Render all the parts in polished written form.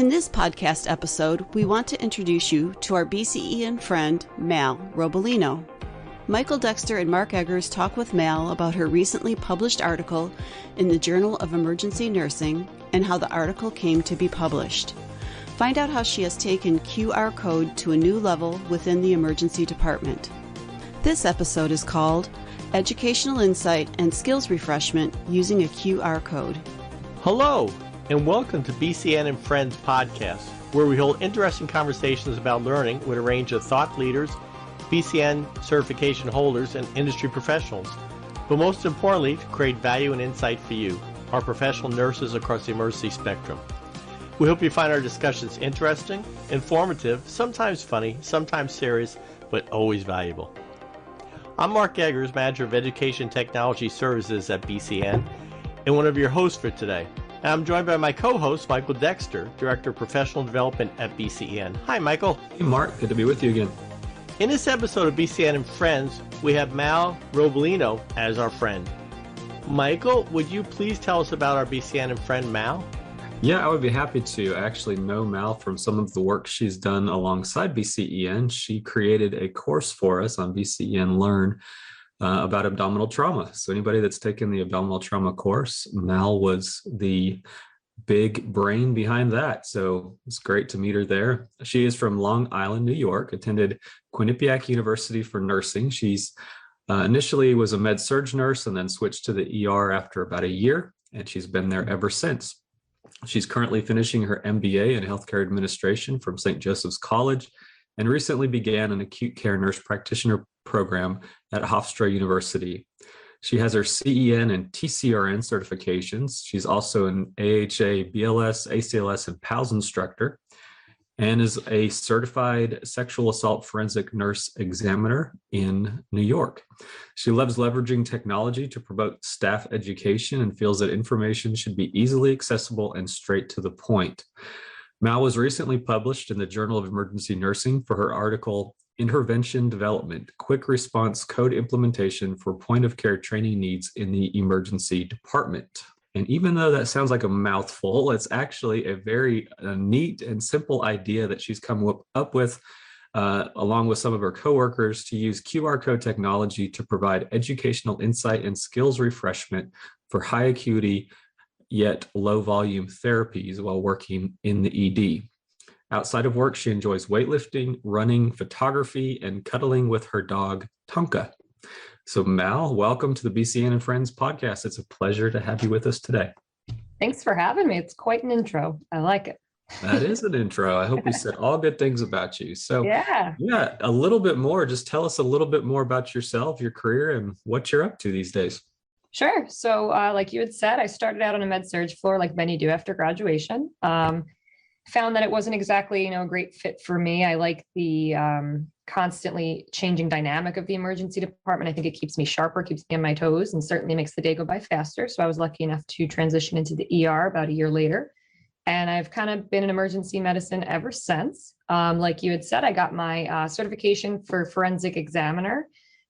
In this podcast episode, we want to introduce you to our BCEN friend, Mal Robalino. Michael Dexter and Mark Eggers talk with Mal about her recently published article in the Journal of Emergency Nursing and how the article came to be published. Find out how she has taken QR code to a new level within the emergency department. This episode is called Educational Insight and Skills Refreshment Using a QR Code. Hello, and welcome to BCEN and Friends podcast, where we hold interesting conversations about learning with a range of thought leaders, BCN certification holders, and industry professionals, but most importantly, to create value and insight for you, our professional nurses across the emergency spectrum. We hope you find our discussions interesting, informative, sometimes funny, sometimes serious, but always valuable. I'm Mark Eggers, Manager of Education Technology Services at BCN, and one of your hosts for today. And I'm joined by my co-host, Michael Dexter, Director of Professional Development at BCEN. Hi, Michael. Hey, Mark. Good to be with you again. In this episode of BCN and Friends, we have Mal Robalino as our friend. Michael, would you please tell us about our BCN and friend, Mal? Yeah, I would be happy to. I actually know Mal from some of the work she's done alongside BCEN. She created a course for us on BCEN Learn about abdominal trauma. So anybody that's taken the abdominal trauma course, Mal was the big brain behind that. So it's great to meet her there. She is from Long Island, New York, attended Quinnipiac University for nursing. She's initially was a med-surg nurse and then switched to the ER after about a year, and she's been there ever since. She's currently finishing her MBA in healthcare administration from St. Joseph's College and recently began an acute care nurse practitioner program at Hofstra University. She has her CEN and TCRN certifications. She's also an AHA BLS, ACLS, and PALS instructor, and is a certified sexual assault forensic nurse examiner in New York. She loves leveraging technology to promote staff education and feels that information should be easily accessible and straight to the point. Mal was recently published in the Journal of Emergency Nursing for her article, Intervention Development, Quick Response Code Implementation for Point of Care Training Needs in the Emergency Department. And even though that sounds like a mouthful, it's actually a very neat and simple idea that she's come up with, along with some of her coworkers, to use QR code technology to provide educational insight and skills refreshment for high acuity yet low volume therapies while working in the ED. Outside of work, she enjoys weightlifting, running, photography, and cuddling with her dog, Tonka. So Mal, welcome to the BCN and Friends podcast. It's a pleasure to have you with us today. Thanks for having me. It's quite an intro. I like it. That is an intro. I hope we said all good things about you. So yeah, a little bit more. Just tell us a little bit more about yourself, your career, and what you're up to these days. Sure. So like you had said, I started out on a med-surg floor like many do after graduation. Found that it wasn't exactly, a great fit for me. I like the constantly changing dynamic of the emergency department. I think it keeps me sharper, keeps me on my toes, and certainly makes the day go by faster. So I was lucky enough to transition into the ER about a year later. And I've kind of been in emergency medicine ever since. Like you had said, I got my certification for forensic examiner.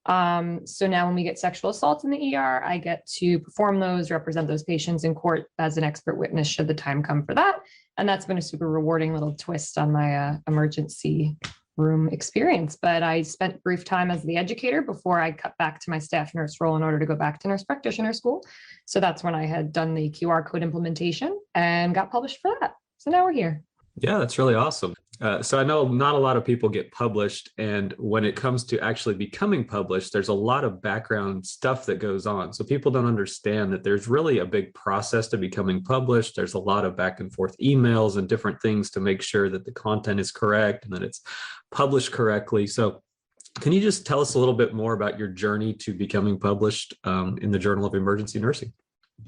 So now when we get sexual assaults in the ER, I get to perform those, represent those patients in court as an expert witness should the time come for that. And that's been a super rewarding little twist on my emergency room experience. But I spent brief time as the educator before I cut back to my staff nurse role in order to go back to nurse practitioner school. So that's when I had done the QR code implementation and got published for that. So now we're here. Yeah, that's really awesome. So I know not a lot of people get published, and when it comes to actually becoming published, there's a lot of background stuff that goes on. So people don't understand that there's really a big process to becoming published. There's a lot of back and forth emails and different things to make sure that the content is correct and that it's published correctly. So can you just tell us a little bit more about your journey to becoming published in the Journal of Emergency Nursing?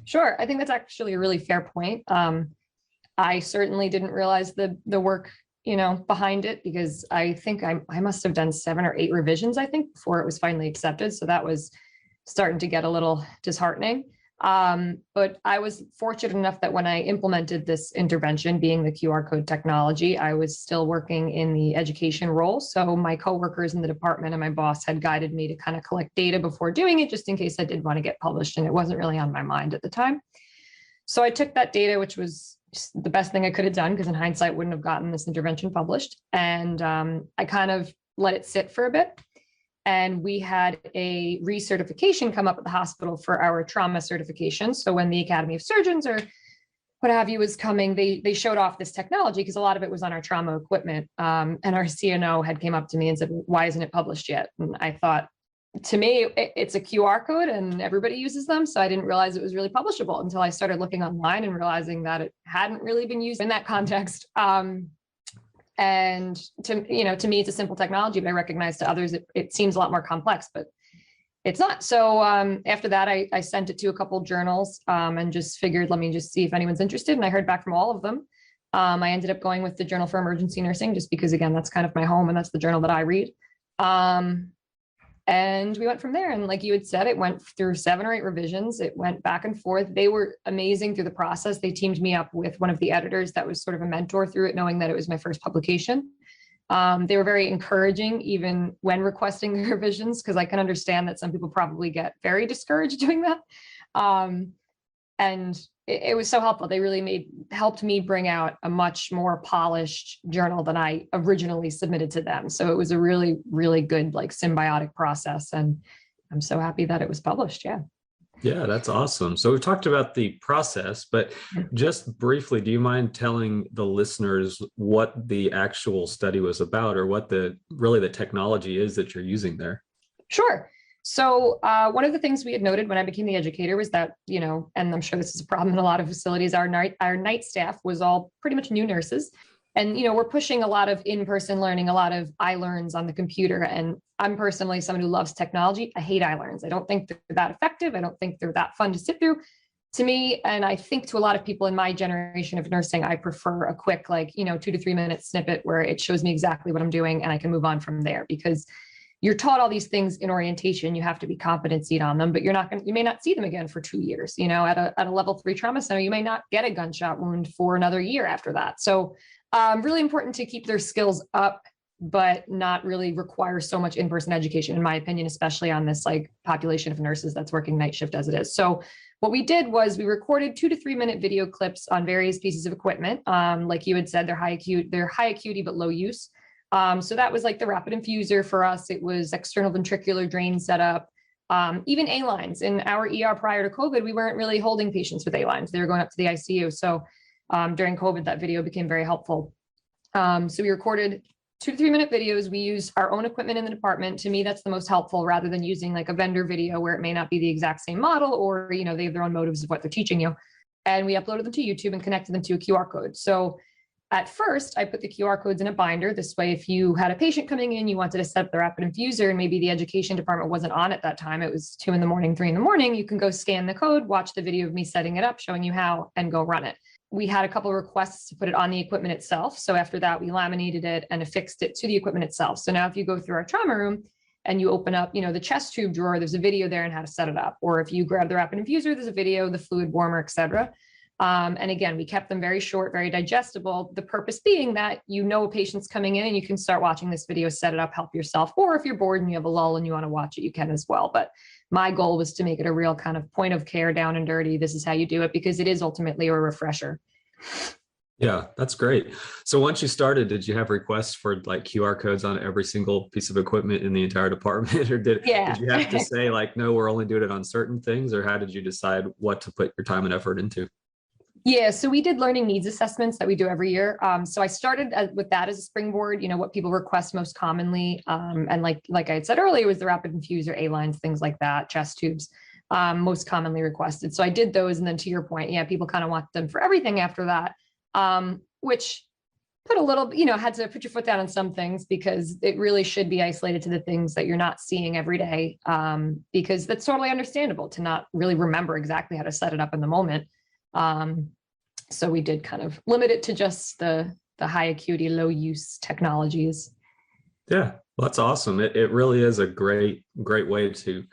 Sure. I think that's actually a really fair point. I certainly didn't realize the work, behind it, because I think I must have done 7 or 8 revisions, I think, before it was finally accepted. So that was starting to get a little disheartening. But I was fortunate enough that when I implemented this intervention, being the QR code technology, I was still working in the education role. So my coworkers in the department and my boss had guided me to kind of collect data before doing it, just in case I did want to get published. And it wasn't really on my mind at the time. So I took that data, which was just the best thing I could have done, because in hindsight, wouldn't have gotten this intervention published. And I kind of let it sit for a bit. And we had a recertification come up at the hospital for our trauma certification. So when the Academy of Surgeons or what have you was coming, they showed off this technology, because a lot of it was on our trauma equipment. And our CNO had came up to me and said, why isn't it published yet? And I thought, to me, it's a QR code and everybody uses them. So I didn't realize it was really publishable until I started looking online and realizing that it hadn't really been used in that context. And to me, it's a simple technology, but I recognize to others it seems a lot more complex, but it's not. So after that, I sent it to a couple journals and just figured, let me just see if anyone's interested. And I heard back from all of them. I ended up going with the Journal for Emergency Nursing, just because, again, that's kind of my home and that's the journal that I read. And we went from there. And like you had said, it went through 7 or 8 revisions. It went back and forth. They were amazing through the process. They teamed me up with one of the editors that was sort of a mentor through it, knowing that it was my first publication. They were very encouraging, even when requesting the revisions, because I can understand that some people probably get very discouraged doing that. And it was so helpful. They really helped me bring out a much more polished journal than I originally submitted to them. So it was a really, really good, like, symbiotic process. And I'm so happy that it was published. Yeah. Yeah, that's awesome. So we've talked about the process, but just briefly, do you mind telling the listeners what the actual study was about, or what the technology is that you're using there? Sure. So one of the things we had noted when I became the educator was that, and I'm sure this is a problem in a lot of facilities, our night staff was all pretty much new nurses. And, we're pushing a lot of in-person learning, a lot of iLearns on the computer. And I'm personally someone who loves technology. I hate iLearns. I don't think they're that effective. I don't think they're that fun to sit through. To me, and I think to a lot of people in my generation of nursing, I prefer a quick, 2 to 3 minute snippet where it shows me exactly what I'm doing and I can move on from there, because you're taught all these things in orientation. You have to be competencied on them, but you may not see them again for 2 years. At a level 3 trauma center, you may not get a gunshot wound for another year after that. So really important to keep their skills up, but not really require so much in-person education, in my opinion, especially on this population of nurses that's working night shift as it is. So what we did was we recorded 2 to 3 minute video clips on various pieces of equipment. Like you had said, they're high acuity, but low use. So that was like the rapid infuser for us. It was external ventricular drain setup, even A-lines. In our ER prior to COVID, we weren't really holding patients with A-lines. They were going up to the ICU. So during COVID, that video became very helpful. So we recorded 2 to 3 minute videos. We used our own equipment in the department. To me, that's the most helpful, rather than using like a vendor video where it may not be the exact same model, or, they have their own motives of what they're teaching you. And we uploaded them to YouTube and connected them to a QR code. So at first, I put the QR codes in a binder. This way, if you had a patient coming in, you wanted to set up the rapid infuser, and maybe the education department wasn't on at that time, it was 2 a.m, 3 a.m, you can go scan the code, watch the video of me setting it up, showing you how, and go run it. We had a couple of requests to put it on the equipment itself. So after that, we laminated it and affixed it to the equipment itself. So now if you go through our trauma room and you open up, the chest tube drawer, there's a video there on how to set it up. Or if you grab the rapid infuser, there's a video, the fluid warmer, etc. And again, we kept them very short, very digestible. The purpose being that a patient's coming in and you can start watching this video, set it up, help yourself. Or if you're bored and you have a lull and you want to watch it, you can as well. But my goal was to make it a real kind of point of care, down and dirty. This is how you do it, because it is ultimately a refresher. Yeah, that's great. So once you started, did you have requests for QR codes on every single piece of equipment in the entire department? Or did you have to say no, we're only doing it on certain things? Or how did you decide what to put your time and effort into? Yeah, so we did learning needs assessments that we do every year. So I started with that as a springboard, what people request most commonly. And like I had said earlier, was the rapid infuser, A-lines, things like that, chest tubes, most commonly requested. So I did those. And then to your point, people kind of want them for everything after that, which put a little, had to put your foot down on some things, because it really should be isolated to the things that you're not seeing every day, because that's totally understandable to not really remember exactly how to set it up in the moment. So we did kind of limit it to just the high acuity, low use technologies. Yeah, well, that's awesome. It really is a great way to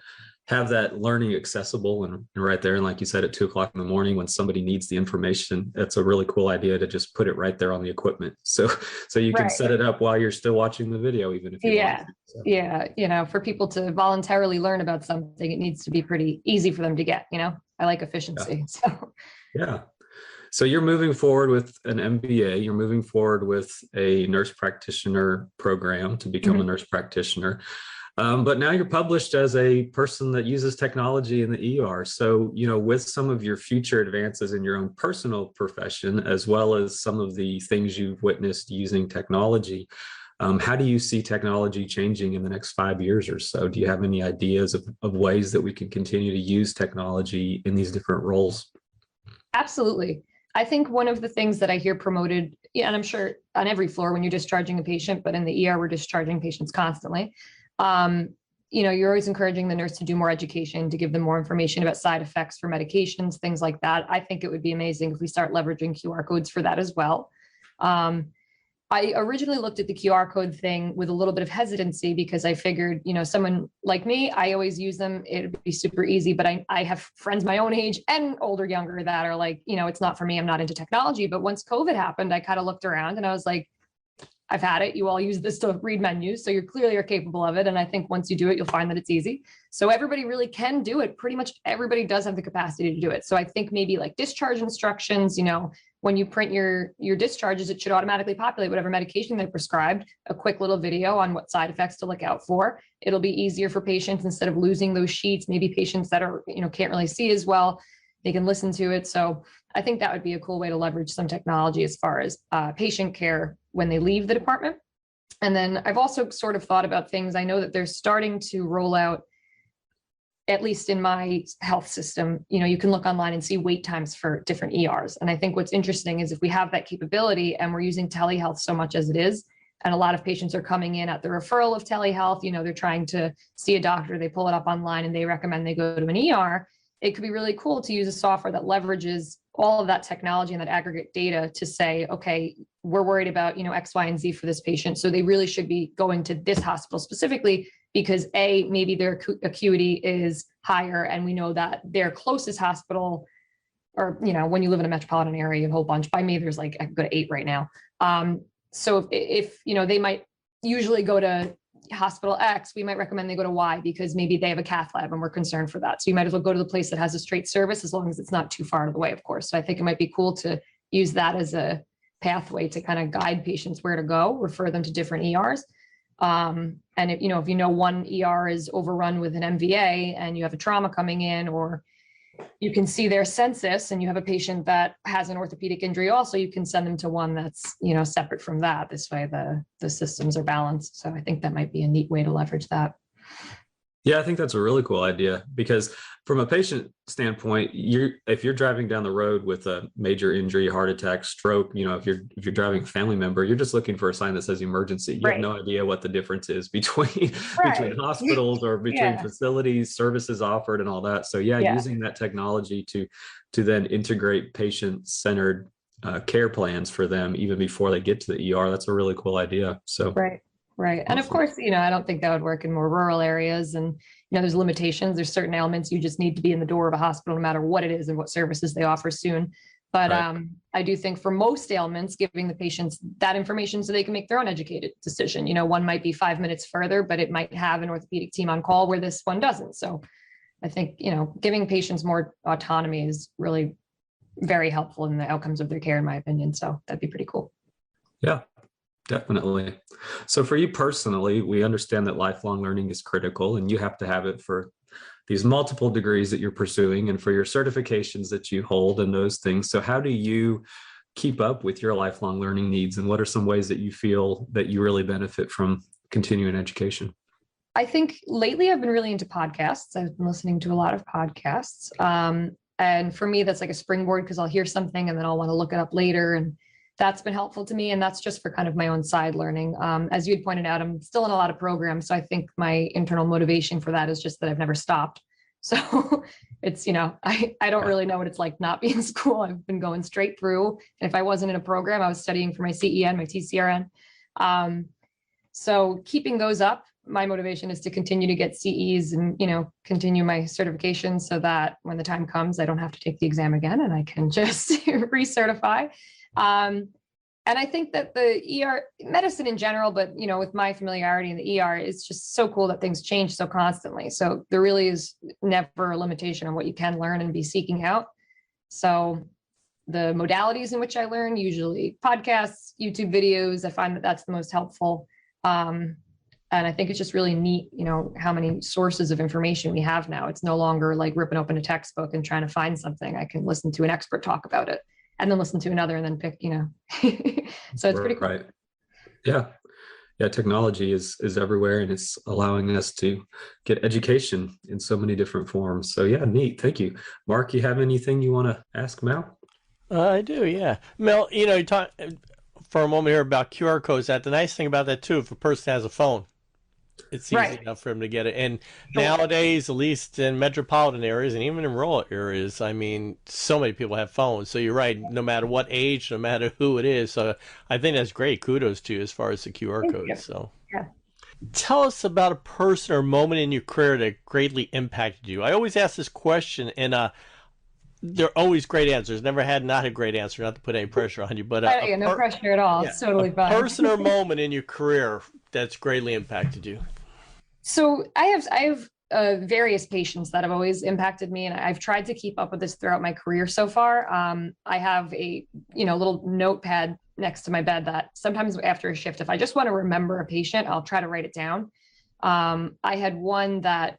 have that learning accessible and right there. And like you said, at 2 a.m, when somebody needs the information, that's a really cool idea to just put it right there on the equipment. So you can set it up while you're still watching the video, even if you want to. So. Yeah. For people to voluntarily learn about something, it needs to be pretty easy for them to get, I like efficiency. Yeah. So. Yeah. So you're moving forward with an MBA, you're moving forward with a nurse practitioner program to become a nurse practitioner. But now you're published as a person that uses technology in the ER. So, with some of your future advances in your own personal profession, as well as some of the things you've witnessed using technology, how do you see technology changing in the next 5 years or so? Do you have any ideas of ways that we can continue to use technology in these different roles? Absolutely. I think one of the things that I hear promoted, and I'm sure on every floor when you're discharging a patient, but in the ER, we're discharging patients constantly. You're always encouraging the nurse to do more education, to give them more information about side effects for medications, things like that. I think it would be amazing if we start leveraging QR codes for that as well. I originally looked at the QR code thing with a little bit of hesitancy because I figured, someone like me, I always use them. It'd be super easy, but I have friends my own age and older, younger that are like, it's not for me. I'm not into technology. But once COVID happened, I kind of looked around and I was like, I've had it. You all use this to read menus. So you clearly are capable of it. And I think once you do it, you'll find that it's easy. So everybody really can do it. Pretty much everybody does have the capacity to do it. So I think maybe like discharge instructions, when you print your discharges, it should automatically populate whatever medication they prescribed, a quick little video on what side effects to look out for. It'll be easier for patients instead of losing those sheets. Maybe patients that are, can't really see as well, they can listen to it. So I think that would be a cool way to leverage some technology as far as patient care when they leave the department. And then I've also sort of thought about things. I know that they're starting to roll out, at least in my health system, you can look online and see wait times for different ERs. And I think what's interesting is if we have that capability and we're using telehealth so much as it is, and a lot of patients are coming in at the referral of telehealth, they're trying to see a doctor, they pull it up online and they recommend they go to an ER. It could be really cool to use a software that leverages all of that technology and that aggregate data to say, okay, we're worried about, X, Y, and Z for this patient. So they really should be going to this hospital specifically because maybe their acuity is higher. And we know that their closest hospital, or, when you live in a metropolitan area, you have a whole bunch. By me, there's like, I could go to 8 right now. So if they might usually go to hospital X, we might recommend they go to Y because maybe they have a cath lab and we're concerned for that. So you might as well go to the place that has a straight service as long as it's not too far out of the way, of course. So I think it might be cool to use that as a pathway to kind of guide patients where to go, refer them to different ERs. And if one ER is overrun with an MVA and you have a trauma coming in, or you can see their census and you have a patient that has an orthopedic injury also, you can send them to one that's, separate from that. This way the systems are balanced. So I think that might be a neat way to leverage that. Yeah, I think that's a really cool idea because from a patient standpoint, if you're driving down the road with a major injury, heart attack, stroke, if you're driving a family member, you're just looking for a sign that says emergency. You have no idea what the difference is between hospitals or between facilities, services offered, and all that. So using that technology to then integrate patient-centered care plans for them even before they get to the ER, that's a really cool idea. So Right. Awesome. And of course, I don't think that would work in more rural areas. And, there's limitations. There's certain ailments you just need to be in the door of a hospital, no matter what it is and what services they offer soon. But I do think for most ailments, giving the patients that information so they can make their own educated decision. One might be 5 minutes further, but it might have an orthopedic team on call where this one doesn't. So I think, giving patients more autonomy is really very helpful in the outcomes of their care, in my opinion. So that'd be pretty cool. Yeah. Definitely. So for you personally, we understand that lifelong learning is critical and you have to have it for these multiple degrees that you're pursuing and for your certifications that you hold and those things. So how do you keep up with your lifelong learning needs, and what are some ways that you feel that you really benefit from continuing education? I think lately I've been really into podcasts. I've been listening to a lot of podcasts. And for me, that's like a springboard because I'll hear something and then I'll want to look it up later. And that's been helpful to me. And that's just for kind of my own side learning. As you had pointed out, I'm still in a lot of programs. So I think my internal motivation for that is just that I've never stopped. So it's, I don't really know what it's like not being in school. I've been going straight through. And if I wasn't in a program, I was studying for my CEN, my TCRN. So keeping those up, my motivation is to continue to get CEs and, continue my certification so that when the time comes, I don't have to take the exam again and I can just recertify. And I think that the ER medicine in general, but, with my familiarity in the ER, it's just so cool that things change so constantly. So there really is never a limitation on what you can learn and be seeking out. So the modalities in which I learn, usually podcasts, YouTube videos. I find that that's the most helpful. And I think it's just really neat, how many sources of information we have now. It's no longer like ripping open a textbook and trying to find something. I can listen to an expert talk about it and then listen to another and then pick, so it's pretty cool. Right. Yeah. Yeah. Technology is everywhere, and it's allowing us to get education in so many different forms. So yeah, neat. Thank you. Mark, you have anything you want to ask Mel? I do. Yeah. Mel, you talk for a moment here about QR codes. The nice thing about that too, if a person has a phone, it's easy enough for them to get it. And nowadays, at least in metropolitan areas and even in rural areas, I mean, so many people have phones. So you're right, no matter what age, no matter who it is. So I think that's great. Kudos to you as far as the QR codes. So yeah. Tell us about a person or moment in your career that greatly impacted you. I always ask this question, and they're always great answers. Never had not a great answer, not to put any pressure on you. But no pressure at all. It's totally fine. Person or moment in your career that's greatly impacted you. So I have various patients that have always impacted me, and I've tried to keep up with this throughout my career so far. I have a little notepad next to my bed that sometimes after a shift, if I just want to remember a patient, I'll try to write it down. I had one that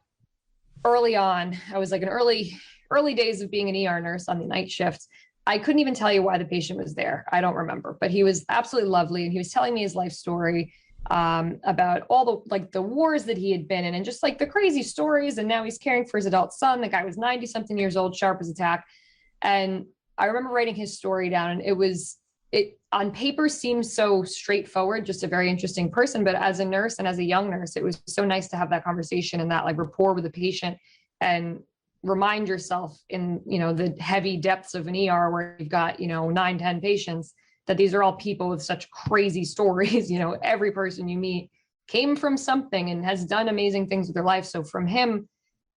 early on, I was like in early days of being an ER nurse on the night shifts. I couldn't even tell you why the patient was there. I don't remember, but he was absolutely lovely, and he was telling me his life story about all the wars that he had been in and just like the crazy stories. And now he's caring for his adult son. The guy was 90 something years old, sharp as a tack. And I remember writing his story down, and it on paper seems so straightforward, just a very interesting person. But as a nurse and as a young nurse, it was so nice to have that conversation and that like rapport with the patient and remind yourself in, the heavy depths of an ER where you've got, 9, 10 patients, that these are all people with such crazy stories. Every person you meet came from something and has done amazing things with their life. So from him,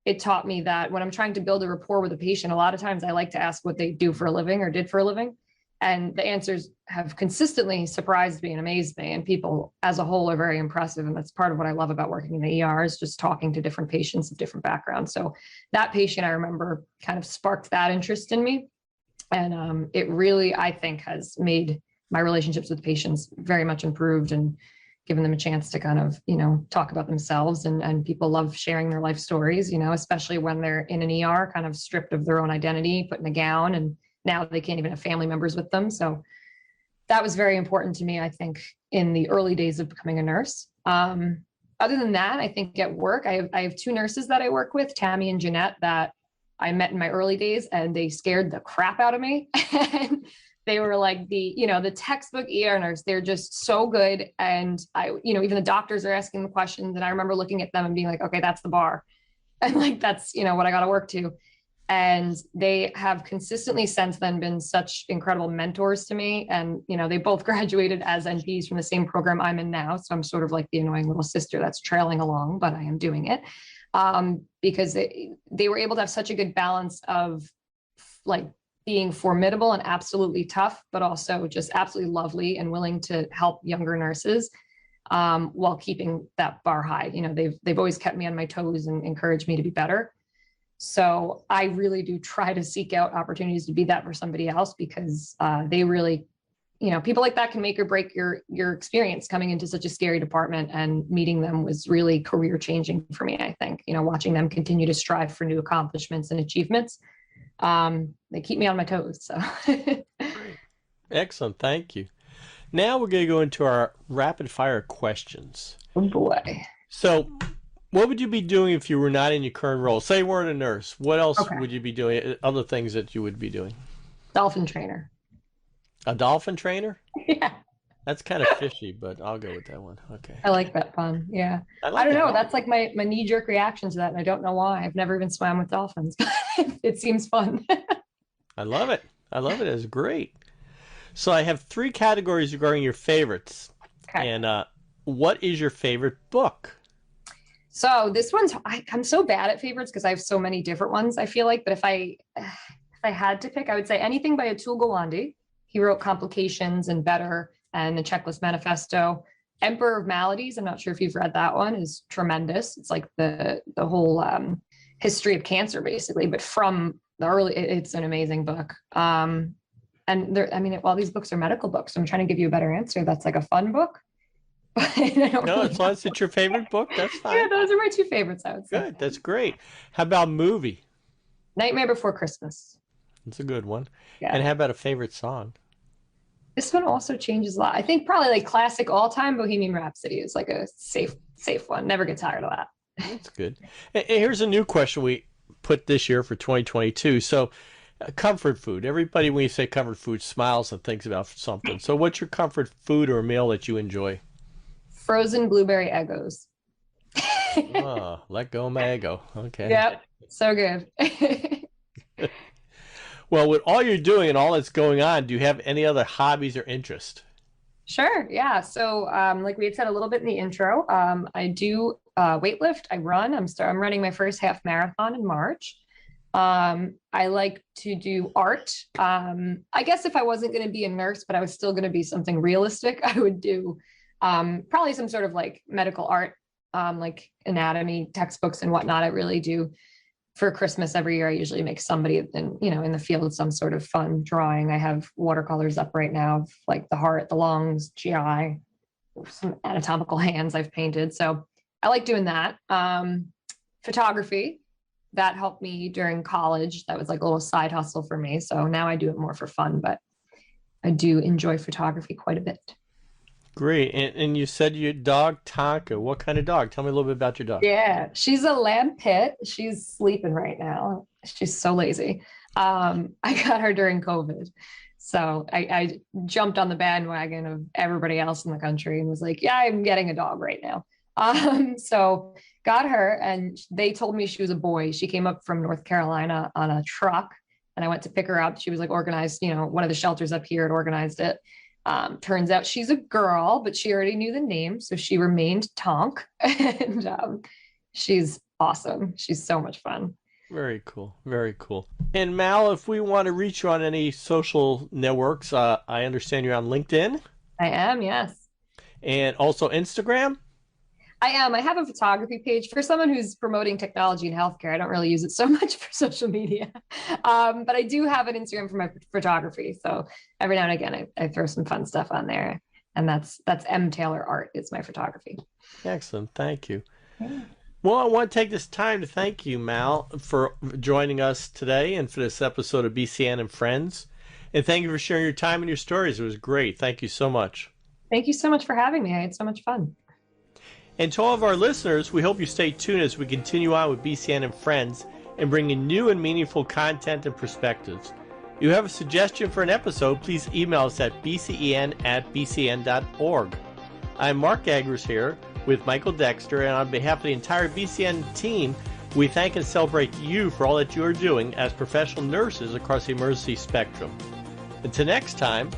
it taught me that when I'm trying to build a rapport with a patient, a lot of times I like to ask what they do for a living or did for a living. And the answers have consistently surprised me and amazed me. And people as a whole are very impressive. And that's part of what I love about working in the ER is just talking to different patients of different backgrounds. So that patient, I remember, kind of sparked that interest in me. And it really, I think, has made my relationships with patients very much improved and given them a chance to kind of, talk about themselves. And people love sharing their life stories, especially when they're in an ER, kind of stripped of their own identity, put in a gown, and now they can't even have family members with them. So that was very important to me, I think, in the early days of becoming a nurse. Other than that, I think at work, I have 2 nurses that I work with, Tammy and Jeanette, that I met in my early days, and they scared the crap out of me. And they were like the textbook ER nurse. They're just so good. And even the doctors are asking the questions. And I remember looking at them and being like, okay, that's the bar. And like, that's, what I got to work to. And they have consistently since then been such incredible mentors to me. And, they both graduated as NPs from the same program I'm in now. So I'm sort of like the annoying little sister that's trailing along, but I am doing it. Because they were able to have such a good balance of like being formidable and absolutely tough, but also just absolutely lovely and willing to help younger nurses while keeping that bar high. They've always kept me on my toes and encouraged me to be better. So I really do try to seek out opportunities to be that for somebody else, because they really, people like that can make or break your experience coming into such a scary department, and meeting them was really career changing for me. I think, watching them continue to strive for new accomplishments and achievements. They keep me on my toes. So Excellent. Thank you. Now we're going to go into our rapid fire questions. Oh boy. So what would you be doing if you were not in your current role? Say you weren't a nurse. What else would you be doing? Other things that you would be doing? Dolphin trainer. A dolphin trainer? Yeah. That's kind of fishy, but I'll go with that one. Okay. I like that fun. Yeah. I don't know. That's like my knee-jerk reaction to that. And I don't know why. I've never even swam with dolphins. It seems fun. I love it. It's great. So I have 3 categories regarding your favorites. Okay. And what is your favorite book? So this one's, I'm so bad at favorites because I have so many different ones, I feel like. But if I had to pick, I would say anything by Atul Gawande. He wrote Complications and Better and the Checklist Manifesto. Emperor of Maladies, I'm not sure if you've read that one, is tremendous. It's like the whole history of cancer, basically, but from the early, it's an amazing book. And there, I mean, while these books are medical books, I'm trying to give you a better answer. That's like a fun book. But I don't No, really as long as it's your favorite book, that's fine. Yeah, those are my two favorites, I would say. Good, that's great. How about movie? Nightmare Before Christmas. That's a good one. Yeah. And how about a favorite song? This one also changes a lot. I think probably like classic all-time Bohemian Rhapsody is like a safe one. Never get tired of that. That's good. And here's a new question we put this year for 2022. So, comfort food. Everybody, when you say comfort food, smiles and thinks about something. So what's your comfort food or meal that you enjoy? Frozen blueberry Eggos. Oh, let go my ego. Okay. Yep. So good. Well, with all you're doing and all that's going on, do you have any other hobbies or interests? Sure. Yeah. So, like we had said a little bit in the intro, I do weightlift. I run. I'm running my first half marathon in March. I like to do art. I guess if I wasn't going to be a nurse, but I was still going to be something realistic, I would do probably some sort of like medical art, like anatomy textbooks and whatnot. I really do. For Christmas every year, I usually make somebody in the field some sort of fun drawing. I have watercolors up right now of like the heart, the lungs, GI, some anatomical hands I've painted. So I like doing that. Photography, that helped me during college. That was like a little side hustle for me. So now I do it more for fun, but I do enjoy photography quite a bit. Great. And you said your dog, Tonka. What kind of dog? Tell me a little bit about your dog. Yeah, she's a lamb pit. She's sleeping right now. She's so lazy. I got her during COVID. So I jumped on the bandwagon of everybody else in the country and was like, yeah, I'm getting a dog right now. So got her, and they told me she was a boy. She came up from North Carolina on a truck, and I went to pick her up. She was like organized, one of the shelters up here had organized it. Turns out she's a girl, but she already knew the name. So she remained Tonk, and she's awesome. She's so much fun. Very cool. Very cool. And Mal, if we want to reach you on any social networks, I understand you're on LinkedIn. I am, yes. And also Instagram? I am. I have a photography page for someone who's promoting technology in healthcare. I don't really use it so much for social media, but I do have an Instagram for my photography. So every now and again, I throw some fun stuff on there, and that's M Taylor Art is my photography. Excellent. Thank you. Yeah. Well, I want to take this time to thank you, Mal, for joining us today and for this episode of BCEN and Friends. And thank you for sharing your time and your stories. It was great. Thank you so much. Thank you so much for having me. I had so much fun. And to all of our listeners, we hope you stay tuned as we continue on with BCEN and Friends and bring in new and meaningful content and perspectives. If you have a suggestion for an episode, please email us at bcen@bcn.org. I'm Mark Eggers here with Michael Dexter, and on behalf of the entire BCEN team, we thank and celebrate you for all that you are doing as professional nurses across the emergency spectrum. Until next time,